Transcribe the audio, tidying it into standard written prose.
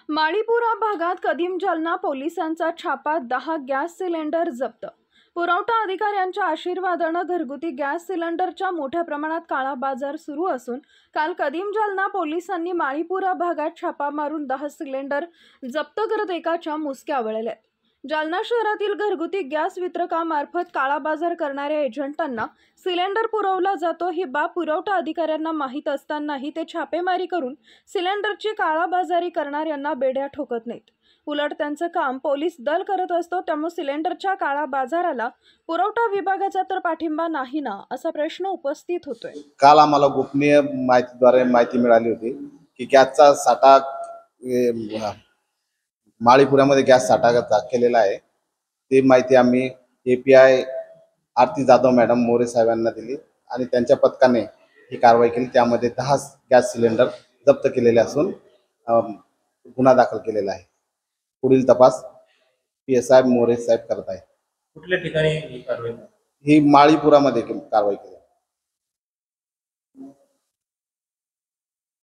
माळीपुरा भागात कदीम जालना पोलिसांचा छापा 10 गॅस सिलेंडर जप्त। पुरवठा अधिकाऱ्यांच्या आशीर्वादानं घरगुती गॅस सिलेंडरच्या मोठ्या प्रमाणात काळा बाजार सुरू असून काल कदीम जालना पोलिसांनी माळीपुरा भागात छापा मारून 10 सिलेंडर जप्त करत एकाच्या मुसक्या वळल्या। जालना शहरातील घरगुती गॅस वितरकामार्फत काळा बाजार करणाऱ्या एजंटांना सिलेंडर पुरवला जातो ही बाब पुरवठा अधिकाऱ्यांना माहीत असतानाही ते छापेमारी करून सिलेंडरची काळाबाजारी करणाऱ्यांना बेड्या ठोकत नाहीत। उलट त्यांचं काम पोलीस दल करत असतो, त्यामुळे सिलेंडरच्या काळा बाजाराला पुरवठा विभागाचा तर पाठिंबा नाही ना, असा प्रश्न उपस्थित होतोय। काल आम्हाला गोपनीय माहितीद्वारे माहिती मिळाली होती की गॅसचा साठा माळीपुरामध्ये गॅस साठा केलेला आहे। ती माहिती आम्ही API आरती जाधव मॅडम मोरे साहेबांना दिली आणि त्यांच्या पथकाने ही कारवाई केली। त्यामध्ये 10 गॅस सिलेंडर जप्त केलेले असून गुन्हा दाखल केलेला आहे। पुढील तपास PSI मोरे साहेब करत आहेत। कुठल्या ठिकाणी ही कारवाई? ही माळीपुरामध्ये कारवाई केली।